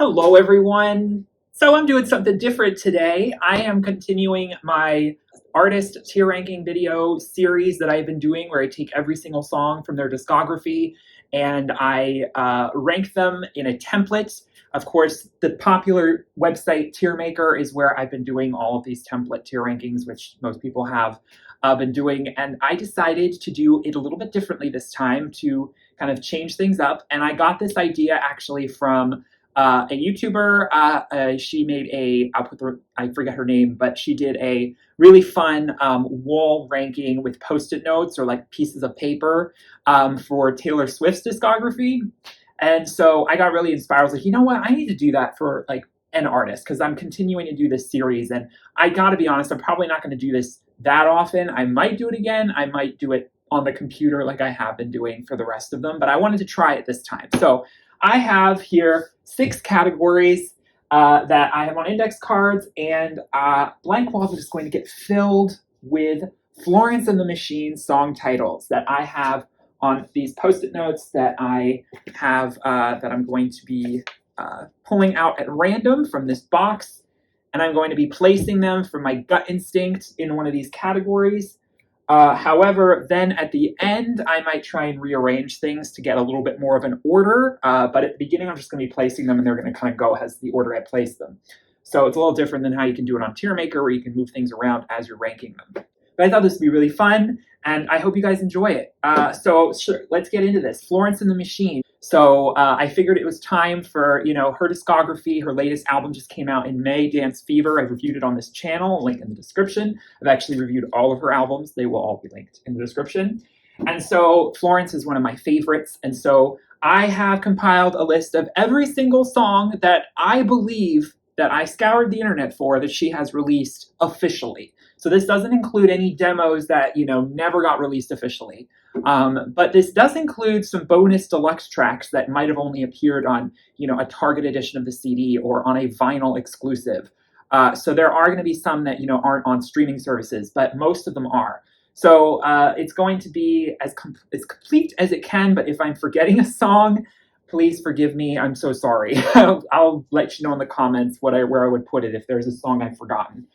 Hello, everyone. So I'm doing something different today. I am continuing my artist tier ranking video series that I've been doing where I take every single song from their discography and I rank them in a template. Of course, the popular website TierMaker is where I've been doing all of these template tier rankings, which most people have been doing. And I decided to do it a little bit differently this time to kind of change things up. And I got this idea actually from a YouTuber. She made I forget her name, but she did a really fun wall ranking with post-it notes or like pieces of paper for Taylor Swift's discography. And so I got really inspired. I was like, you know what? I need to do that for like an artist because I'm continuing to do this series. And I got to be honest, I'm probably not going to do this that often. I might do it again. I might do it on the computer like I have been doing for the rest of them, but I wanted to try it this time. So I have here 6 categories that I have on index cards, and blank walls are just going to get filled with Florence and the Machine song titles that I have on these post-it notes that I have that I'm going to be pulling out at random from this box, and I'm going to be placing them from my gut instinct in one of these categories. However, then at the end, I might try and rearrange things to get a little bit more of an order. But at the beginning, I'm just going to be placing them and they're going to kind of go as the order I place them. So it's a little different than how you can do it on TierMaker where you can move things around as you're ranking them. But I thought this would be really fun and I hope you guys enjoy it. So sure, let's get into this. Florence and the Machine. So I figured it was time for, her discography. Her latest album just came out in May, Dance Fever. I've reviewed it on this channel, link in the description. I've actually reviewed all of her albums. They will all be linked in the description. And so Florence is one of my favorites. And so I have compiled a list of every single song that I believe that I scoured the internet for that she has released officially. So this doesn't include any demos that, never got released officially. But this does include some bonus deluxe tracks that might have only appeared on, a Target edition of the CD or on a vinyl exclusive. So there are going to be some that, aren't on streaming services, but most of them are. So it's going to be as complete as it can, but if I'm forgetting a song, please forgive me. I'm so sorry. I'll let you know in the comments where I would put it if there's a song I've forgotten.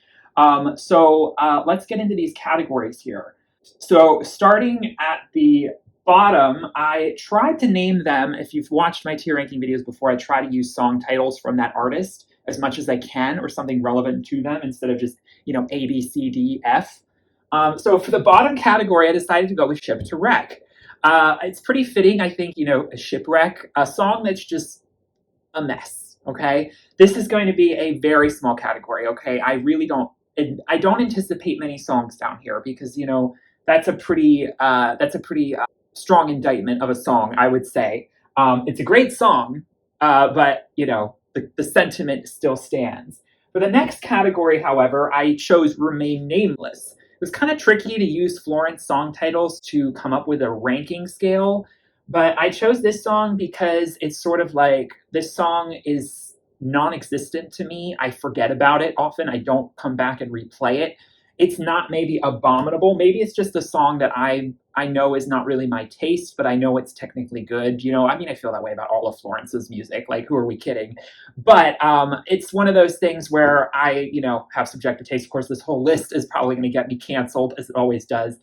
So let's get into these categories here. So starting at the bottom, I tried to name them. If you've watched my tier ranking videos before, I try to use song titles from that artist as much as I can or something relevant to them instead of just, A, B, C, D, F. So for the bottom category, I decided to go with Ship to Wreck. It's pretty fitting, I think, a shipwreck, a song that's just a mess, okay? This is going to be a very small category, okay? I don't anticipate many songs down here because, that's a pretty strong indictment of a song, I would say. It's a great song, but, the sentiment still stands. For the next category, however, I chose Remain Nameless. It was kind of tricky to use Florence song titles to come up with a ranking scale, but I chose this song because it's sort of like this song is non-existent to me. I forget about it often. I don't come back and replay it. It's not maybe abominable. Maybe it's just a song that I know is not really my taste, but I know it's technically good. I feel that way about all of Florence's music. Like, who are we kidding? But it's one of those things where I, have subjective taste. Of course, this whole list is probably going to get me canceled, as it always does,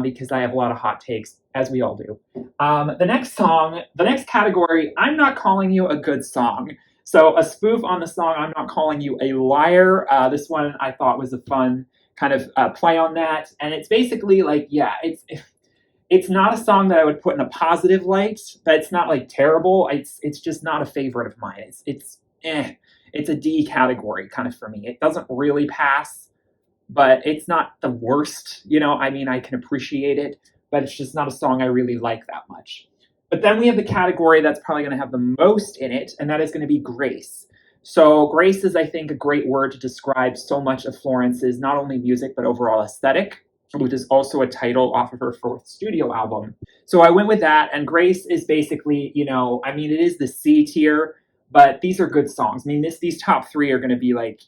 because I have a lot of hot takes, as we all do. The next category, I'm not calling you a good song. So a spoof on the song, I'm not calling you a liar. This one I thought was a fun kind of play on that. And it's basically like, it's not a song that I would put in a positive light, but it's not like terrible. It's just not a favorite of mine. It's a D category kind of for me. It doesn't really pass, but it's not the worst. I can appreciate it, but it's just not a song I really like that much. But then we have the category that's probably going to have the most in it, and that is going to be Grace. So Grace is, I think, a great word to describe so much of Florence's not only music, but overall aesthetic, which is also a title off of her 4th studio album. So I went with that, and Grace is basically, it is the C tier, but these are good songs. These top 3 are going to be like,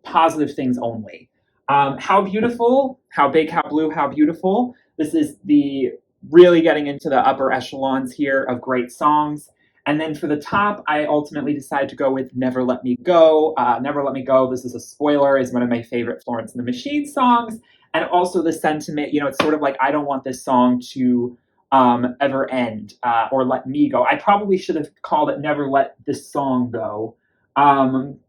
positive things only. How Beautiful, How Big, How Blue, How Beautiful. This is the really getting into the upper echelons here of great songs. And then for the top, I ultimately decided to go with Never Let Me Go. Never Let Me Go, this is a spoiler, is one of my favorite Florence the Machine songs. And also the sentiment, it's sort of like, I don't want this song to ever end or let me go. I probably should have called it Never Let This Song Go,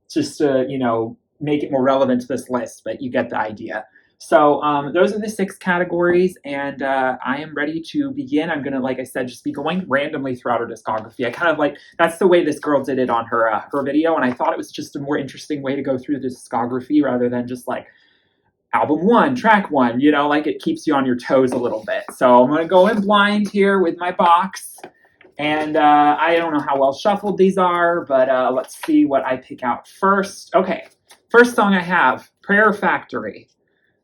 just to, make it more relevant to this list, but you get the idea. So those are the 6 categories, and I am ready to begin. I'm going to, like I said, just be going randomly throughout her discography. I kind of like, that's the way this girl did it on her video, and I thought it was just a more interesting way to go through the discography rather than just like album 1, track 1, like it keeps you on your toes a little bit. So I'm going to go in blind here with my box, and I don't know how well shuffled these are, but let's see what I pick out first. Okay, first song I have, Prayer Factory.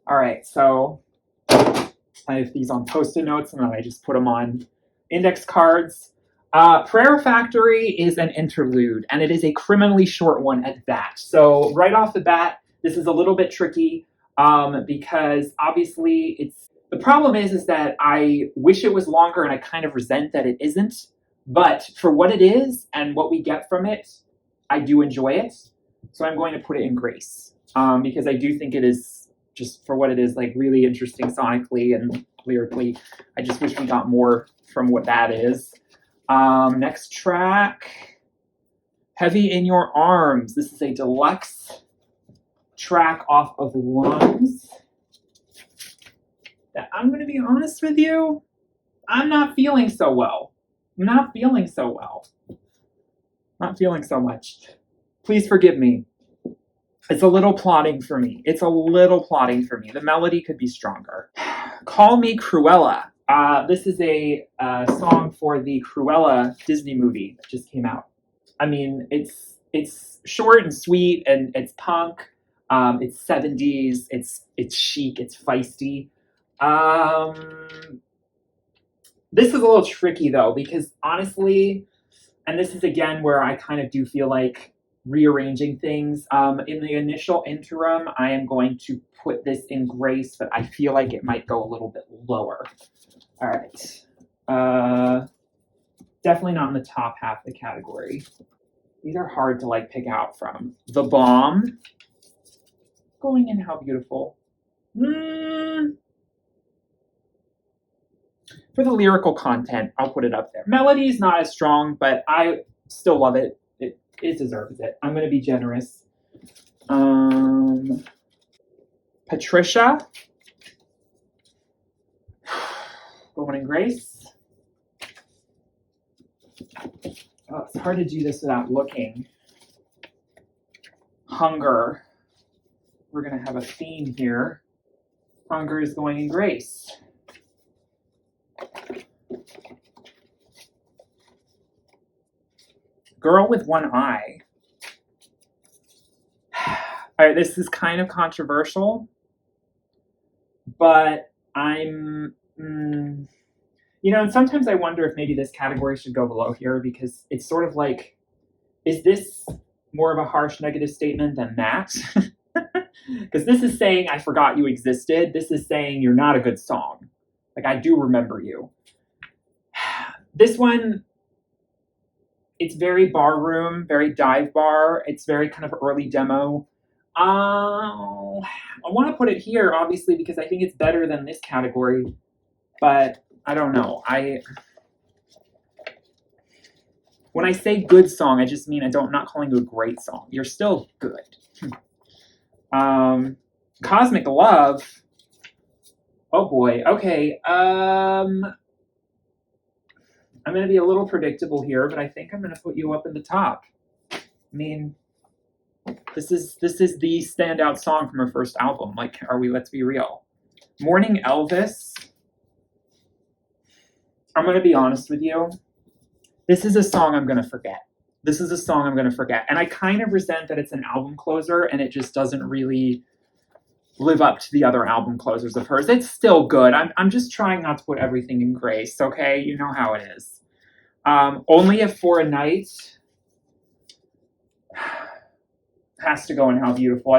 All right, so I have these on Post-it notes, and then I just put them on index cards. Prayer Factory is an interlude, and it is a criminally short one at that. So right off the bat, this is a little bit tricky because obviously the problem is that I wish it was longer, and I kind of resent that it isn't. But for what it is and what we get from it, I do enjoy it. So I'm going to put it in Grace because I do think it is, just for what it is, like really interesting sonically and lyrically. I just wish we got more from what that is. Next track, Heavy in Your Arms. This is a deluxe track off of Lungs. That I'm going to be honest with you, I'm not feeling so well. Not feeling so much. Please forgive me. It's a little plotting for me. The melody could be stronger. Call Me Cruella. This is a song for the Cruella Disney movie that just came out. I mean, it's short and sweet, and it's punk. It's 70s. It's chic. It's feisty. This is a little tricky though, because honestly, and this is again where I kind of do feel like rearranging things. In the initial interim, I am going to put this in Grace, but I feel like it might go a little bit lower. All right. Definitely not in the top half of the category. These are hard to like pick out from. The Bomb. Going in How Beautiful. For the lyrical content, I'll put it up there. Melody is not as strong, but I still love it. It deserves it. I'm going to be generous. Patricia. Going in Grace. Oh, it's hard to do this without looking. Hunger. We're going to have a theme here. Hunger is going in Grace. Girl with One Eye. All right, this is kind of controversial, but I'm, and sometimes I wonder if maybe this category should go below here because it's sort of like, is this more of a harsh negative statement than that? Because this is saying I forgot you existed. This is saying you're not a good song. Like, I do remember you. This one, it's very barroom, very dive bar. It's very kind of early demo. I want to put it here, obviously, because I think it's better than this category. But I don't know. When I say good song, I just mean I'm not calling you a great song. You're still good. Cosmic Love. Oh boy. Okay. I'm going to be a little predictable here, but I think I'm going to put you up in the top. I mean, this is the standout song from her first album. Like, let's be real. Morning Elvis. I'm going to be honest with you. This is a song I'm going to forget. And I kind of resent that it's an album closer and it just doesn't really live up to the other album closers of hers. It's still good. I'm just trying not to put everything in Grace, okay? You know how it is. Only If For a Night has to go in How Beautiful.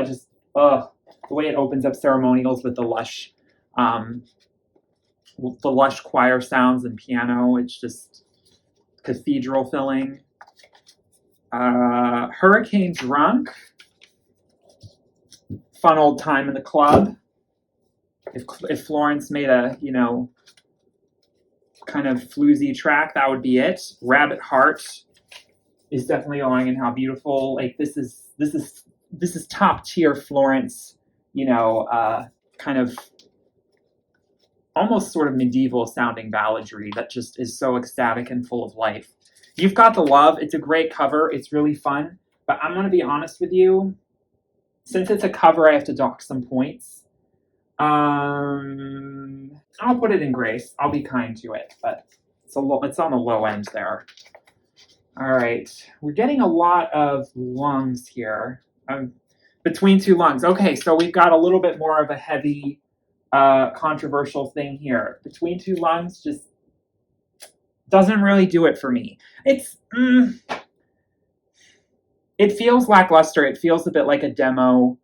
The way it opens up ceremonials with the lush choir sounds and piano, it's just cathedral filling. Hurricane Drunk. Fun old time in the club. If Florence made a, you know, kind of floozy track, that would be it. Rabbit Heart is definitely going, and how beautiful. Like this is top tier Florence, you know, kind of almost sort of medieval sounding balladry that just is so ecstatic and full of life. You've Got the Love. It's a great cover. It's really fun. But I'm going to be honest with you. Since it's a cover, I have to dock some points. I'll put it in grace. I'll be kind to it, but it's on the low end there. All right. We're getting a lot of lungs here. Between two lungs. Okay, so we've got a little bit more of a heavy, controversial thing here. Between two lungs just doesn't really do it for me. It feels lackluster. It feels a bit like a demo.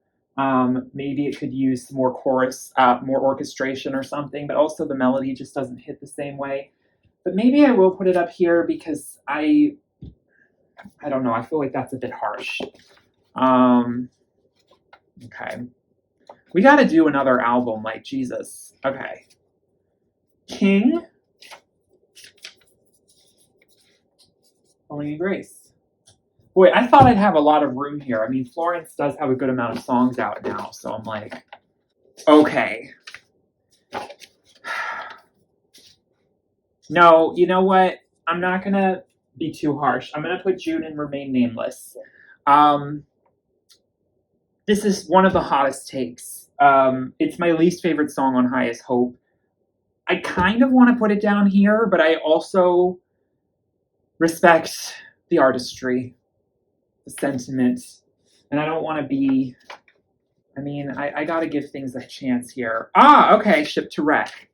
Maybe it could use some more chorus, more orchestration or something, but also the melody just doesn't hit the same way. But maybe I will put it up here because I don't know. I feel like that's a bit harsh. Okay. We got to do another album, like Jesus. Okay. King. Falling in Grace. Boy, I thought I'd have a lot of room here. I mean, Florence does have a good amount of songs out now, so I'm like, okay. No, you know what? I'm not going to be too harsh. I'm going to put Jude and Remain Nameless. This is one of the hottest takes. It's my least favorite song on Highest Hope. I kind of want to put it down here, but I also respect the artistry, the sentiment, and I don't want to be, I mean, I got to give things a chance here. Okay, Ship to Wreck.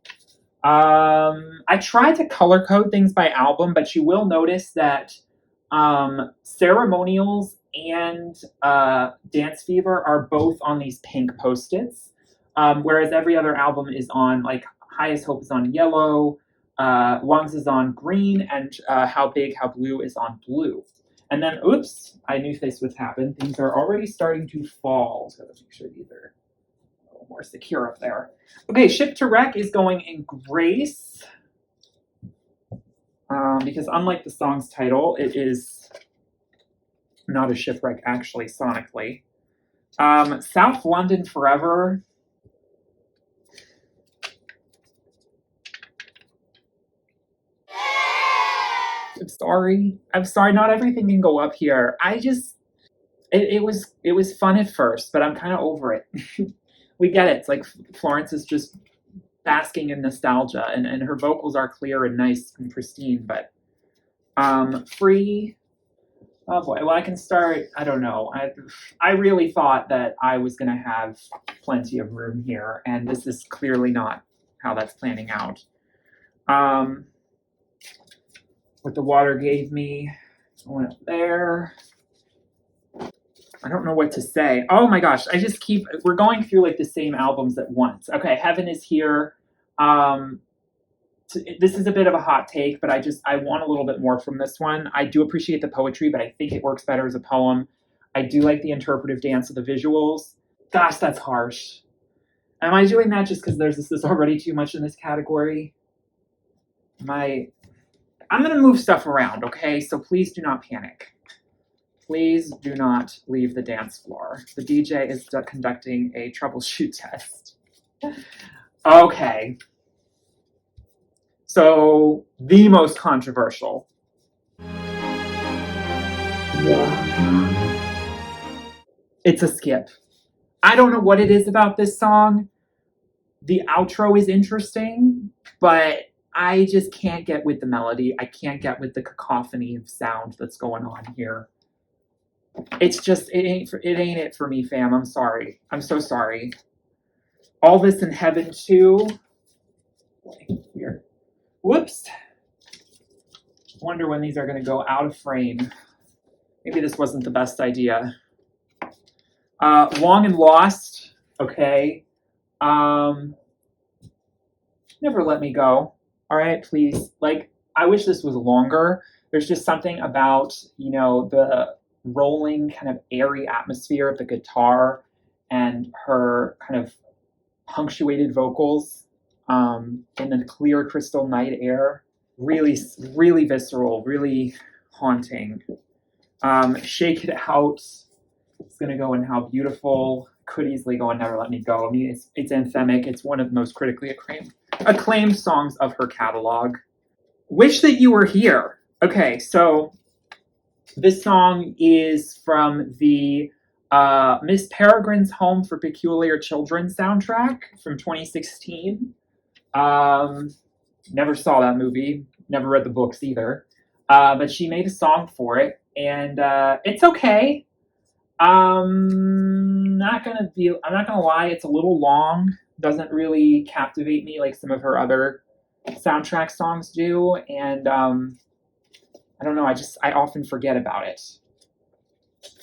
I tried to color code things by album, but you will notice that Ceremonials and Dance Fever are both on these pink Post-its, whereas every other album is on, like, Highest Hope is on yellow, Lungs is on green, and How Big, How Blue is on blue. And then, oops, I knew this would happen. Things are already starting to fall. So let's make sure these are a little more secure up there. Okay, Ship to Wreck is going in Grace. Because unlike the song's title, it is not a shipwreck, actually, sonically. South London Forever. I'm sorry, not everything can go up here. It was fun at first, but I'm kind of over it. We get it. It's like Florence is just basking in nostalgia, and her vocals are clear and nice and pristine, but Free. Oh boy, well, I can start, I don't know. I really thought that I was going to have plenty of room here, and this is clearly not how that's planning out. What the Water Gave Me, I went up there. I don't know what to say. Oh my gosh, we're going through like the same albums at once. Okay, Heaven is Here. This is a bit of a hot take, but I want a little bit more from this one. I do appreciate the poetry, but I think it works better as a poem. I do like the interpretive dance of the visuals. Gosh, that's harsh. Am I doing that just because there's already too much in this category? I'm going to move stuff around, okay? So please do not panic. Please do not leave the dance floor. The DJ is conducting a troubleshoot test. Okay. So, the most controversial. It's a skip. I don't know what it is about this song. The outro is interesting, but I just can't get with the melody. I can't get with the cacophony of sound that's going on here. It's just, it ain't it for me, fam. I'm sorry. I'm so sorry. All This in Heaven too. Weird. Whoops. Wonder when these are going to go out of frame. Maybe this wasn't the best idea. Long and Lost. Okay. Never Let Me Go. All right, please. Like, I wish this was longer. There's just something about, the rolling kind of airy atmosphere of the guitar and her kind of punctuated vocals in the clear crystal night air. Really, really visceral, really haunting. Shake It Out. It's going to go in How Beautiful. Could easily go in Never Let Me Go. I mean, it's anthemic. It's one of the most critically acclaimed songs of her catalog. Wish That You Were Here. Okay, so this song is from the Miss Peregrine's Home for Peculiar Children soundtrack from 2016. Never saw that movie. Never read the books either. But she made a song for it, and it's okay. I'm not gonna lie, it's a little long. Doesn't really captivate me like some of her other soundtrack songs do, and I don't know, I often forget about it.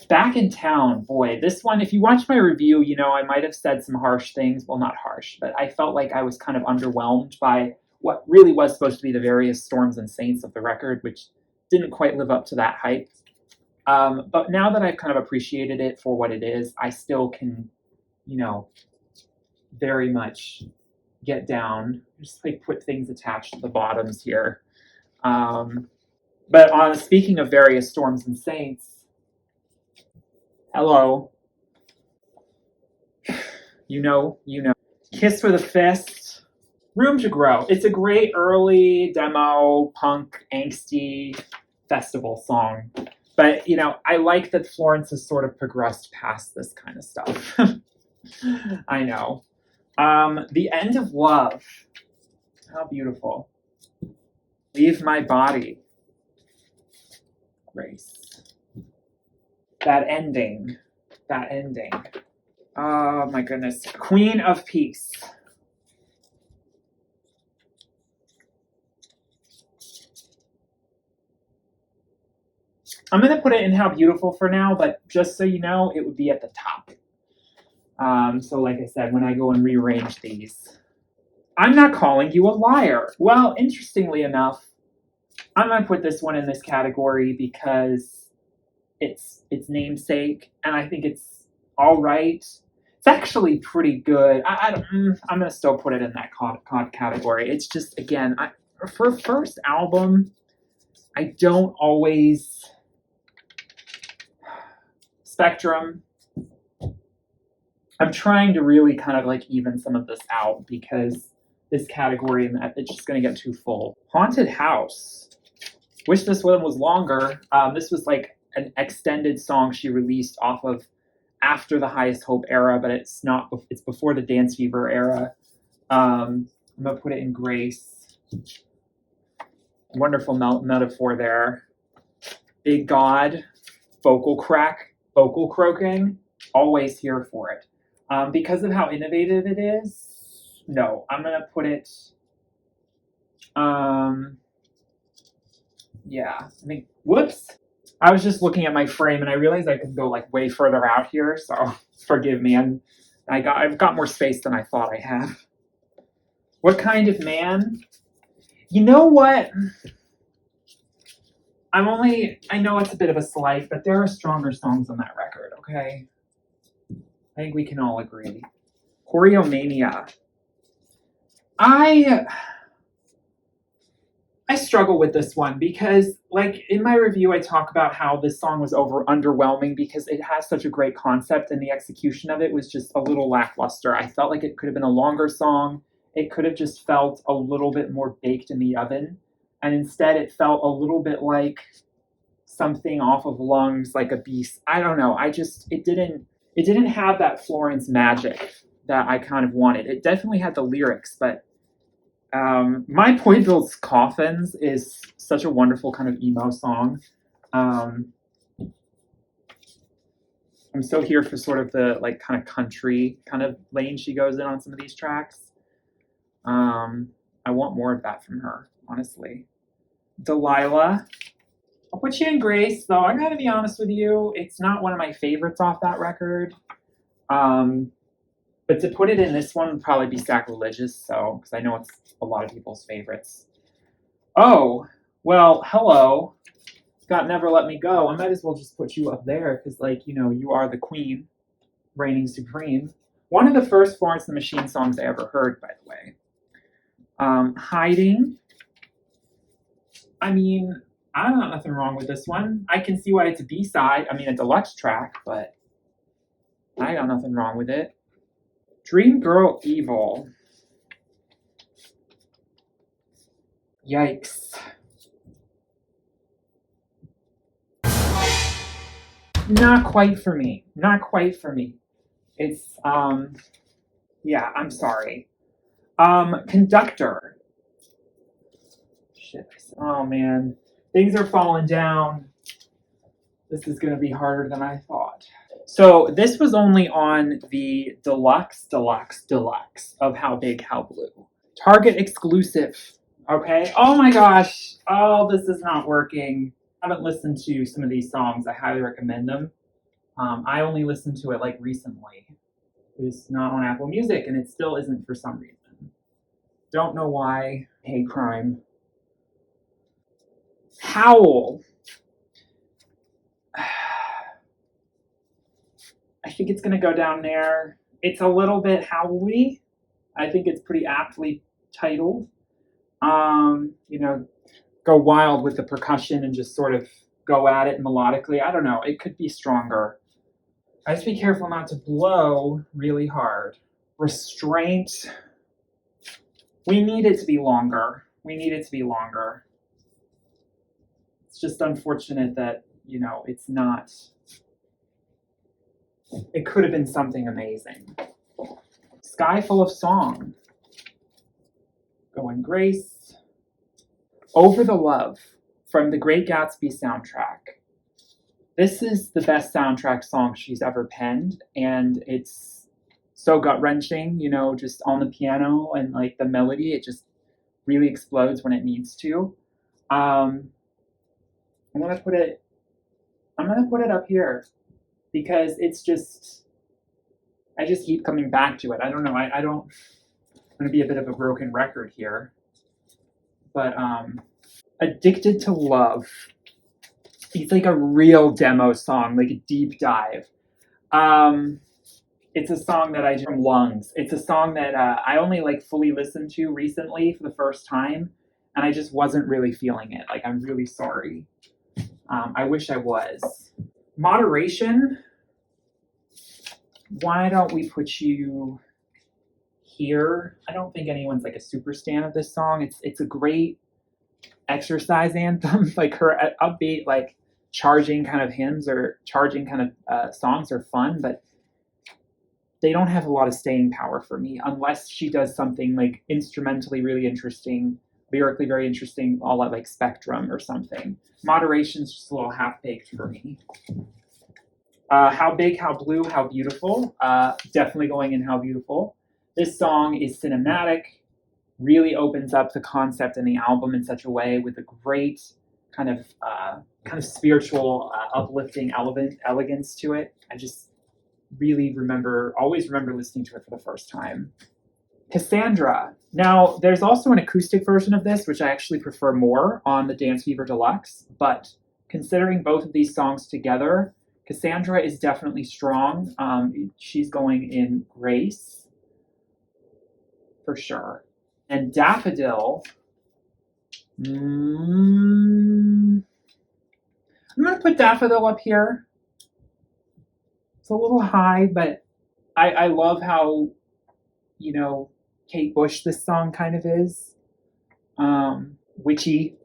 Back in Town, boy, this one, if you watch my review, I might have said some harsh things. Well, not harsh, but I felt like I was kind of underwhelmed by what really was supposed to be the various storms and saints of the record, which didn't quite live up to that hype. But now that I've kind of appreciated it for what it is, I still can, very much get down, just like put things attached to the bottoms here. But speaking of various storms and saints, hello, you know, Kiss with a Fist, Room to Grow. It's a great early demo, punk, angsty festival song. But, I like that Florence has sort of progressed past this kind of stuff. I know. The End of Love. How beautiful. Leave My Body. Grace. That ending. Oh, my goodness. Queen of Peace. I'm going to put it in How Beautiful for now, but just so you know, it would be at the top. So like I said, when I go and rearrange these, I'm Not Calling You a Liar. Well, interestingly enough, I'm going to put this one in this category because it's namesake, and I think it's all right. It's actually pretty good. I'm going to still put it in that category. It's just, again, for first album, I don't always... Spectrum. I'm trying to really kind of like even some of this out because this category and that, it's just going to get too full. Haunted House. Wish this one was longer. This was like an extended song she released off of after the Highest Hope era, but it's not. It's before the Dance Fever era. I'm gonna put it in Grace. Wonderful metaphor there. Big God, vocal croaking. Always here for it. Because of how innovative it is, no, I'm gonna put it. Yeah, whoops. I was just looking at my frame and I realized I could go like way further out here, so forgive me. I've got more space than I thought I had. What Kind of Man? You know what? I know it's a bit of a slight, but there are stronger songs on that record, okay? I think we can all agree. Choreomania. I struggle with this one because, like, in my review, I talk about how this song was underwhelming because it has such a great concept and the execution of it was just a little lackluster. I felt like it could have been a longer song. It could have just felt a little bit more baked in the oven. And instead, it felt a little bit like something off of Lungs, like a beast. I don't know. It didn't have that Florence magic that I kind of wanted. It definitely had the lyrics, but My Pointville's Coffins is such a wonderful kind of emo song. I'm so here for sort of the like kind of country kind of lane she goes in on some of these tracks. I want more of that from her, honestly. Delilah. I'll put you in Grace, though. I gotta be honest with you, it's not one of my favorites off that record. But to put it in this one would probably be sacrilegious, so because I know it's a lot of people's favorites. Oh, well, hello. got Never Let Me Go. I might as well just put you up there because, like, you know, you are the queen, reigning supreme. One of the first Florence the Machine songs I ever heard, by the way. Hiding. I mean, I don't have nothing wrong with this one. I can see why it's a B-side. I mean, a deluxe track, but I got nothing wrong with it. Dream Girl Evil. Yikes. Not quite for me. Not quite for me. It's, yeah, I'm sorry. Conductor. Shit. Oh, man. Things are falling down. This is going to be harder than I thought. So this was only on the deluxe of How Big, How Blue. Target exclusive. Okay. Oh my gosh. Oh, this is not working. I haven't listened to some of these songs. I highly recommend them. I only listened to it like recently. It's not on Apple Music, and it still isn't for some reason. Don't know why. Hate crime. Howl. I think it's going to go down there. It's a little bit howly. I think it's pretty aptly titled. You know, go wild with the percussion and just sort of go at it melodically. I don't know. It could be stronger. I just be careful not to blow really hard. Restraint. We need it to be longer. We need it to be longer. It's just unfortunate that, you know, it's not. It could have been something amazing. Sky Full of Song. Going Grace. Over the Love from the Great Gatsby soundtrack. This is the best soundtrack song she's ever penned, and it's so gut-wrenching, you know, just on the piano and like the melody, it just really explodes when it needs to. I'm gonna put it up here because it's just, I just keep coming back to it. I don't know. I'm gonna be a bit of a broken record here, but Addicted to Love. It's like a real demo song, like a deep dive. It's a song that I do from Lungs. It's a song that I only like fully listened to recently for the first time, and I just wasn't really feeling it. Like, I'm really sorry. I wish I was. Moderation. Why don't we put you here? I don't think anyone's like a super stan of this song. It's a great exercise anthem. Like, her upbeat, like charging kind of hymns or charging kind of songs are fun, but they don't have a lot of staying power for me unless she does something like instrumentally really interesting, lyrically very interesting, all at like Spectrum or something. Moderation's just a little half-baked for me. How Big, How Blue, How Beautiful. Definitely going in How Beautiful. This song is cinematic, really opens up the concept in the album in such a way with a great kind of spiritual, uplifting elegance to it. I just really always remember listening to it for the first time. Cassandra. Now, there's also an acoustic version of this, which I actually prefer more on the Dance Fever Deluxe, but considering both of these songs together, Cassandra is definitely strong. She's going in Grace, for sure. And Daffodil, I'm going to put Daffodil up here. It's a little high, but I love how, you know, Kate Bush this song kind of is. Witchy.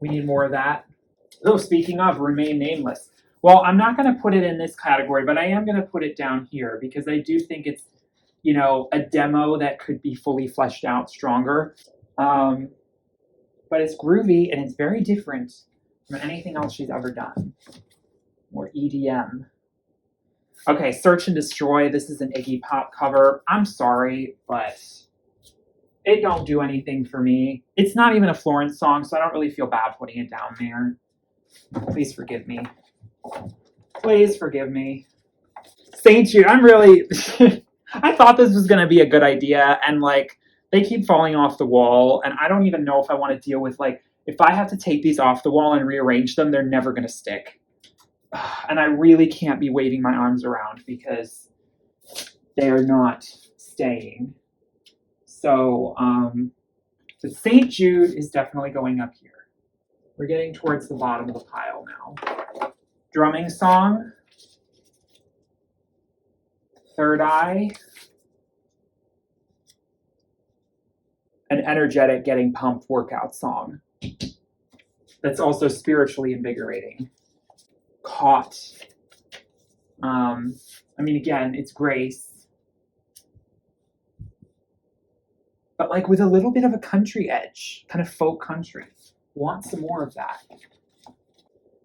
We need more of that. Oh, speaking of, Remain Nameless. Well, I'm not going to put it in this category, but I am going to put it down here because I do think it's, you know, a demo that could be fully fleshed out stronger. But it's groovy and it's very different from anything else she's ever done. More EDM. Okay, Search and Destroy. This is an Iggy Pop cover. I'm sorry, but it don't do anything for me. It's not even a Florence song, so I don't really feel bad putting it down there. Please forgive me. Please forgive me. St. Jude, I'm really... I thought this was going to be a good idea, and, like, they keep falling off the wall, and I don't even know if I want to deal with, like, If I have to take these off the wall and rearrange them, they're never going to stick. And I really can't be waving my arms around because they are not staying. So the St. Jude is definitely going up here. We're getting towards the bottom of the pile now. Drumming song. Third Eye. An energetic, getting pumped workout song. That's also spiritually invigorating. Caught. I mean, again, it's Grace. But like with a little bit of a country edge, kind of folk country. Want some more of that.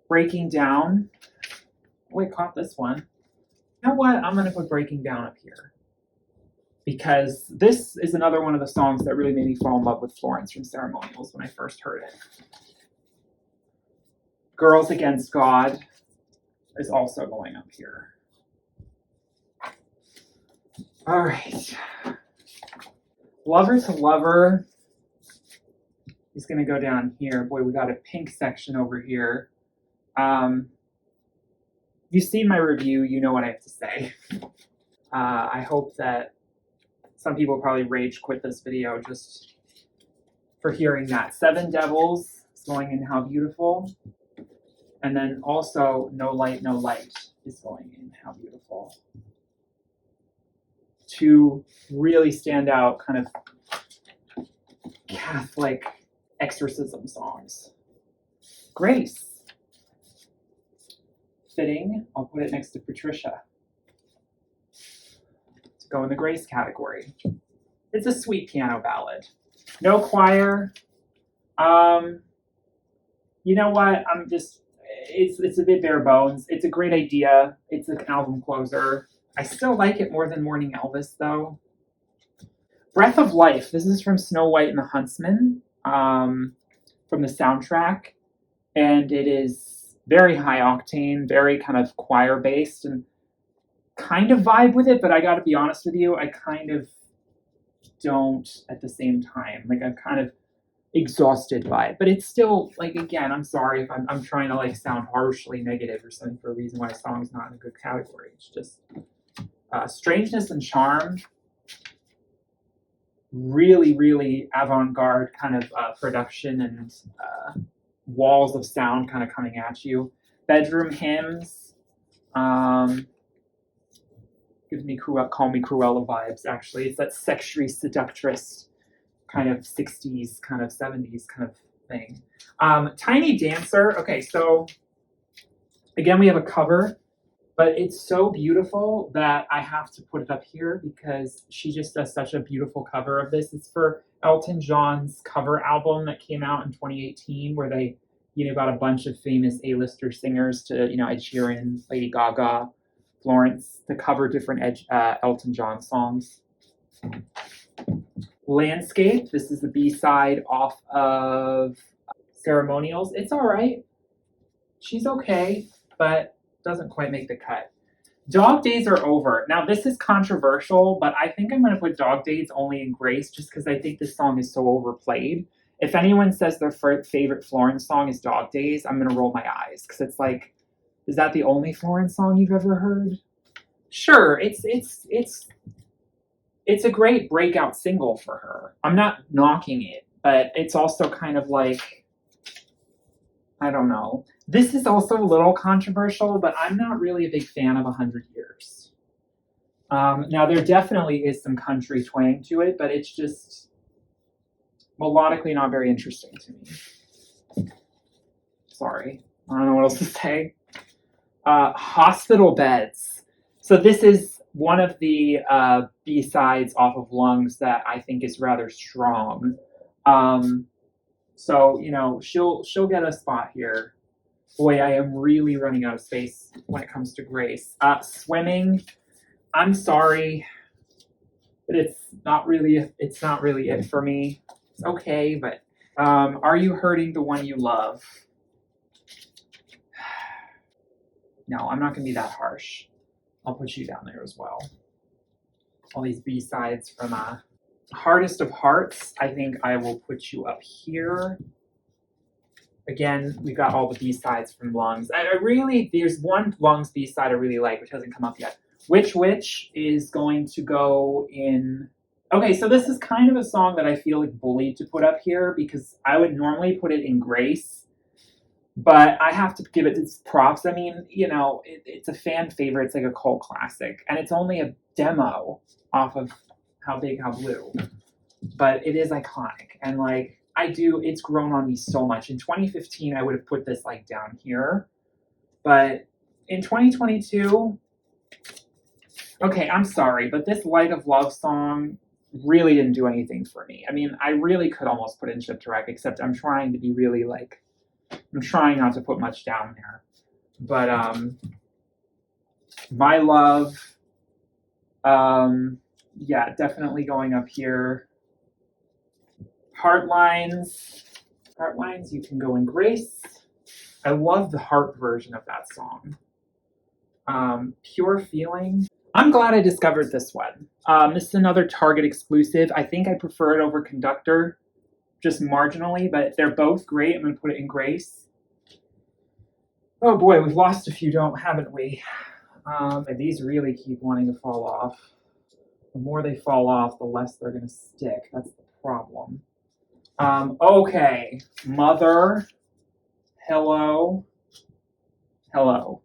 Breaking Down. Oh, I caught this one. You know what? I'm going to put Breaking Down up here. Because this is another one of the songs that really made me fall in love with Florence from Ceremonials when I first heard it. Girls Against God is also going up here. All right. Lover to Lover is going to go down here. Boy, we got a pink section over here. You've seen my review. You know what I have to say. I hope that some people probably rage quit this video just for hearing that. Seven Devils is going in How Beautiful. And then also No Light, No Light is going in How Beautiful. Two really stand out kind of Catholic exorcism songs. Grace. Fitting, I'll put it next to Patricia. To go in the Grace category. It's a sweet piano ballad. No choir. You know what? It's a bit bare bones. It's a great idea. It's an album closer. I still like it more than Morning Elvis, though. Breath of Life. This is from Snow White and the Huntsman, from the soundtrack. And it is very high octane, very kind of choir based, and kind of vibe with it, but I gotta be honest with you, I kind of don't at the same time. Like, I'm kind of exhausted by it, but it's still, like, again, I'm sorry if I'm trying to like sound harshly negative or something for a reason why a song's not in a good category. It's just Strangeness and Charm. Really, really avant-garde kind of production and walls of sound kind of coming at you. Bedroom Hymns. Gives me Call Me Cruella vibes, actually. It's that sexually seductress kind of 60s, kind of 70s kind of thing. Tiny Dancer. Okay, so again, we have a cover, but it's so beautiful that I have to put it up here because she just does such a beautiful cover of this. It's for Elton John's cover album that came out in 2018, where they, got a bunch of famous A-lister singers to, Ed Sheeran, Lady Gaga, Florence, to cover different Elton John songs. Landscape. This is the B-side off of Ceremonials. It's all right. She's okay, but doesn't quite make the cut. Dog Days Are Over. Now, this is controversial, but I think I'm going to put Dog Days only in Grace just because I think this song is so overplayed. If anyone says their favorite Florence song is Dog Days, I'm going to roll my eyes because it's like, is that the only Florence song you've ever heard? Sure, it's a great breakout single for her. I'm not knocking it, but it's also kind of like, I don't know. This is also a little controversial, but I'm not really a big fan of 100 Years. Now, there definitely is some country twang to it, but it's just melodically not very interesting to me. Sorry. I don't know what else to say. Hospital Beds. So this is one of the B-sides off of Lungs that I think is rather strong. So, she'll get a spot here. Boy, I am really running out of space when it comes to Grace. Swimming. I'm sorry, but it's not really it for me. It's okay, but Are You Hurting the One You Love? No, I'm not going to be that harsh. I'll put you down there as well. All these B-sides from Hardest of Hearts. I think I will put you up here. Again, we've got all the B-sides from Lungs. There's one Lungs B-side I really like, which hasn't come up yet. Which is going to go in... Okay, so this is kind of a song that I feel like bullied to put up here because I would normally put it in Grace, but I have to give it its props. I mean, it's a fan favorite. It's like a cult classic, and it's only a demo off of How Big, How Blue, but it is iconic, and like it's grown on me so much. In 2015, I would have put this like down here, but in 2022, okay, I'm sorry, but this Light of Love song really didn't do anything for me. I mean, I really could almost put in Ship to Wreck, except I'm trying to be really like, I'm trying not to put much down there. But My Love, yeah, definitely going up here. Heartlines, you can go in Grace. I love the harp version of that song. Pure Feeling. I'm glad I discovered this one. This is another Target exclusive. I think I prefer it over Conductor, just marginally, but they're both great. I'm going to put it in Grace. Oh boy, we've lost a few, haven't we? And these really keep wanting to fall off. The more they fall off, the less they're going to stick. That's the problem. Okay, Mother, Hello. All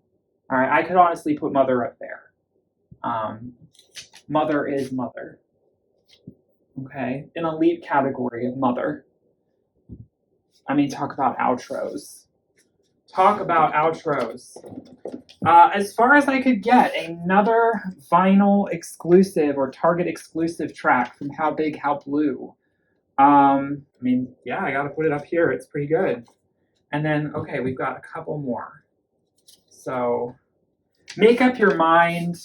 right, I could honestly put Mother up there. Mother is Mother. Okay, an elite category of Mother. I mean, talk about outros. As far as I could get, another vinyl exclusive or Target exclusive track from How Big, How Blue. I mean, yeah, I gotta put it up here. It's pretty good. And then, okay, we've got a couple more. So, Make Up Your Mind.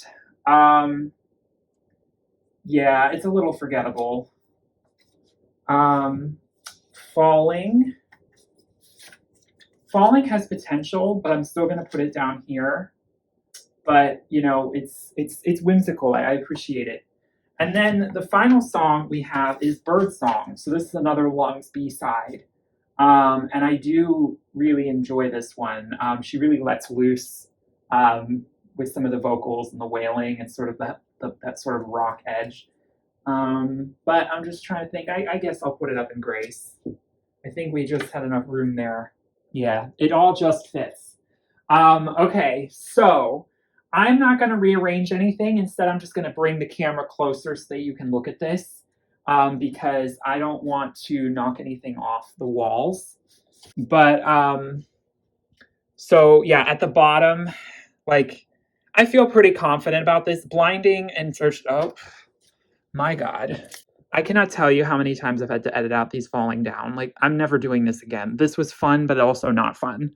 Yeah, it's a little forgettable. Falling has potential, but I'm still gonna put it down here. But it's whimsical. I appreciate it. And then the final song we have is Bird Song. So this is another Lungs B-side. And I do really enjoy this one. She really lets loose with some of the vocals and the wailing and sort of that sort of rock edge. But I'm just trying to think. I guess I'll put it up in Grace. I think we just had enough room there. Yeah, it all just fits. Okay, so I'm not going to rearrange anything. Instead, I'm just going to bring the camera closer so that you can look at this because I don't want to knock anything off the walls. But so yeah, at the bottom, like I feel pretty confident about this. Blinding and Search. Oh my God. I cannot tell you how many times I've had to edit out these falling down. Like, I'm never doing this again. This was fun, but also not fun.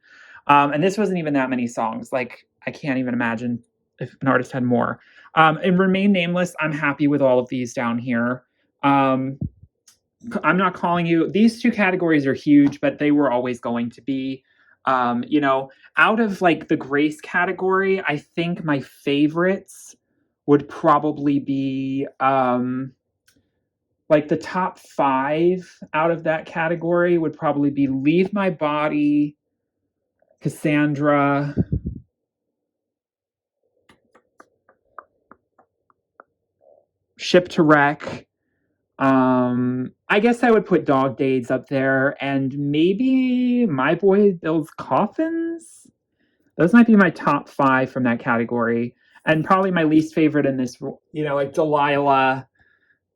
And this wasn't even that many songs. Like, I can't even imagine if an artist had more. And Remain Nameless, I'm happy with all of these down here. I'm not calling you... These two categories are huge, but they were always going to be. Out of, like, the Grace category, I think my favorites would probably be... like the top 5 out of that category would probably be Leave My Body, Cassandra, Ship to Wreck. I guess I would put Dog Days up there and maybe My Boy Builds Coffins. Those might be my top 5 from that category. And probably my least favorite in this, like Delilah,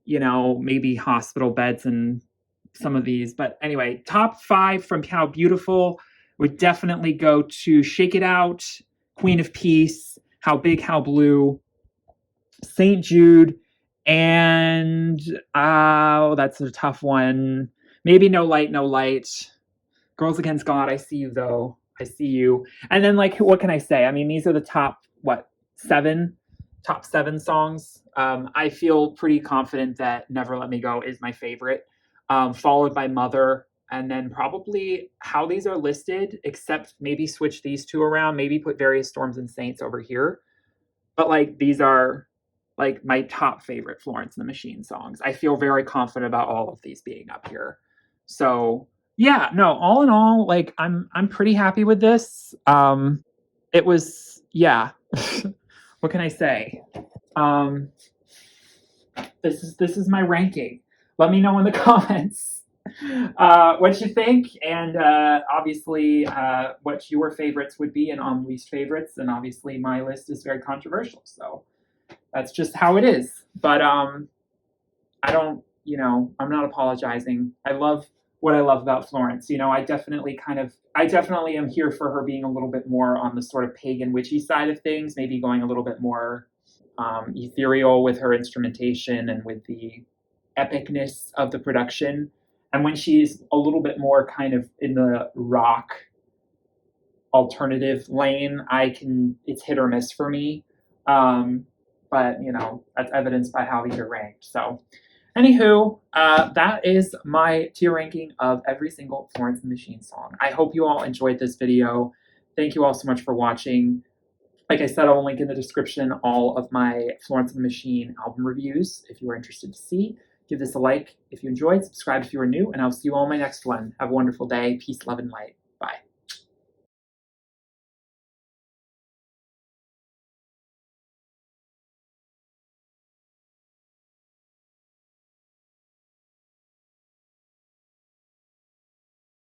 maybe Hospital Beds and some of these. But anyway, top 5 from How Beautiful would definitely go to Shake It Out, Queen of Peace, How Big, How Blue, St. Jude, and that's a tough one. Maybe No Light, No Light. Girls Against God, I See You Though. I See You. And then, like, what can I say? I mean, these are the top 7 songs. I feel pretty confident that Never Let Me Go is my favorite, followed by Mother, and then probably how these are listed, except maybe switch these two around, maybe put Various Storms and Saints over here. But like these are like my top favorite Florence the Machine songs. I feel very confident about all of these being up here. So Yeah, no, all in all, like I'm pretty happy with this. It was, yeah. What can I say? Um, this is my ranking. Let me know in the comments what you think, and obviously what your favorites would be and least favorites. And obviously, my list is very controversial, so that's just how it is. But I don't, I'm not apologizing. I love what I love about Florence. I definitely am here for her being a little bit more on the sort of pagan witchy side of things, maybe going a little bit more ethereal with her instrumentation and with the epicness of the production. And when she's a little bit more kind of in the rock alternative lane, it's hit or miss for me. But that's evidenced by how these are ranked. So anywho, that is my tier ranking of every single Florence the Machine song. I hope you all enjoyed this video. Thank you all so much for watching. Like I said, I'll link in the description all of my Florence the Machine album reviews if you are interested to see. Give this a like if you enjoyed, subscribe if you are new, and I'll see you all in my next one. Have a wonderful day. Peace, love, and light.